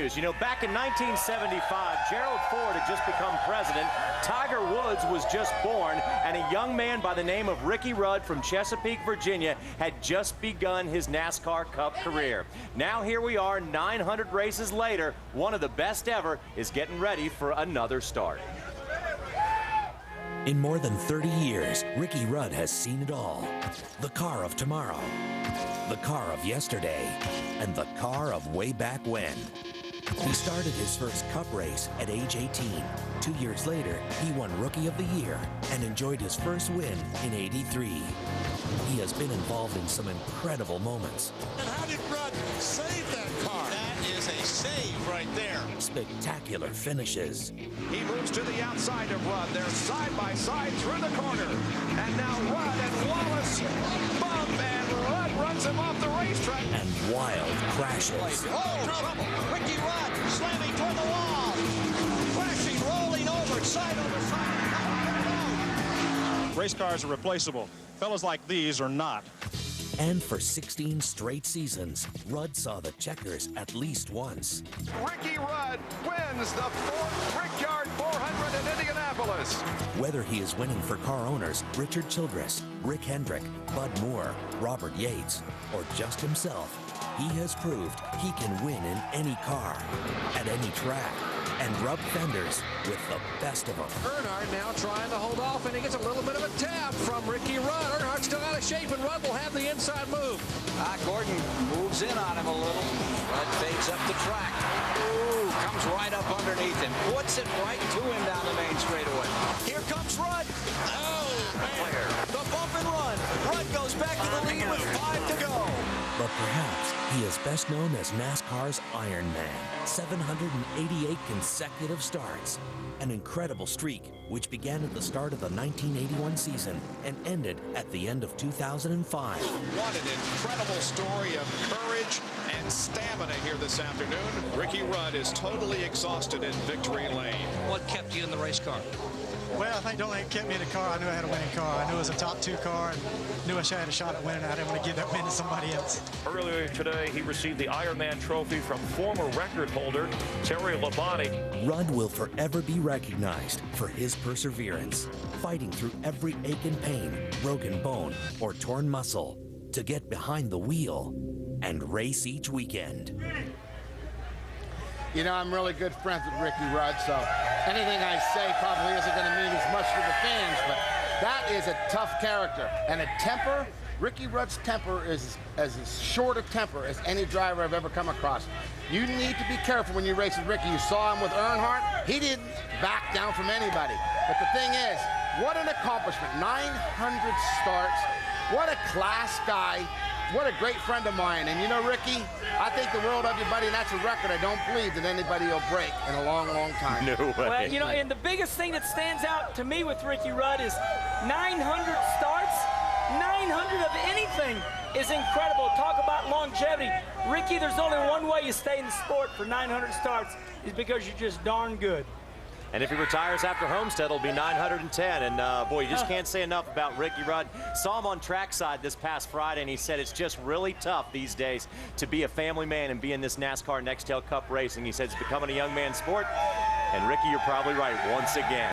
news. You know, back in 1975, Gerald Ford had just become president, Tiger Woods was just born, and a young man by the name of Ricky Rudd from Chesapeake, Virginia, had just begun his NASCAR Cup career. Now here we are, 900 races later, one of the best ever is getting ready for another start. In more than 30 years, Ricky Rudd has seen it all. The car of tomorrow, the car of yesterday, and the car of way back when. He started his first Cup race at age 18. 2 years later, he won Rookie of the Year and enjoyed his first win in '83. He has been involved in some incredible moments. And how did Rudd save that car? That is a save right there. Spectacular finishes. He moves to the outside of Rudd. They're side by side through the corner. And now Rudd and Wallace bump, and Rudd runs him off the racetrack. And wild crashes. Oh, trouble. Ricky Rudd slamming toward the wall. Crashing, rolling over, side over side. Race cars are replaceable. Fellas like these are not. And for 16 straight seasons, Rudd saw the checkers at least once. Ricky Rudd wins the 4th Brickyard 400 in Indianapolis. Whether he is winning for car owners Richard Childress, Rick Hendrick, Bud Moore, Robert Yates, or just himself, he has proved he can win in any car, at any track, and rub fenders with the best of them. Earnhardt now trying to hold off, and he gets a little bit of a tap from Ricky Rudd. Earnhardt's still out of shape, and Rudd will have the inside move. Gordon moves in on him a little. Rudd fades up the track. Ooh, comes right up underneath him. Puts it right to him down the main straightaway. Here comes Rudd. Oh, man. The bump and run. Rudd goes back to the lead with 5 to go. But perhaps he is best known as NASCAR's Iron Man. 788 consecutive starts. An incredible streak which began at the start of the 1981 season and ended at the end of 2005. What an incredible story of courage and stamina here this afternoon. Ricky Rudd is totally exhausted in victory lane. What kept you in the race car? Well, I think the only thing that kept me in the car, I knew I had a winning car. I knew it was a top 2 car and knew I had a shot at winning. I didn't want to give that win to somebody else. Earlier today, he received the Ironman trophy from former record holder Terry Labonte. Rudd will forever be recognized for his perseverance, fighting through every ache and pain, broken bone, or torn muscle to get behind the wheel and race each weekend. You know, I'm really good friends with Ricky Rudd, so anything I say probably isn't going to mean as much to the fans, but that is a tough character. And a temper, Ricky Rudd's temper is as short a temper as any driver I've ever come across. You need to be careful when you race with Ricky. You saw him with Earnhardt. He didn't back down from anybody. But the thing is, what an accomplishment. 900 starts. What a class guy. What a great friend of mine. And you know, Ricky, I think the world of you, buddy, and that's a record I don't believe that anybody will break in a long, long time. No way. Well, you know, and the biggest thing that stands out to me with Ricky Rudd is 900 starts. 900 of anything is incredible. Talk about longevity. Ricky, there's only one way you stay in the sport for 900 starts is because you're just darn good. And if he retires after Homestead, it'll be 910. And boy, you just can't say enough about Ricky Rudd. Saw him on trackside this past Friday, and he said it's just really tough these days to be a family man and be in this NASCAR Nextel Cup racing. He said it's becoming a young man's sport. And Ricky, you're probably right once again.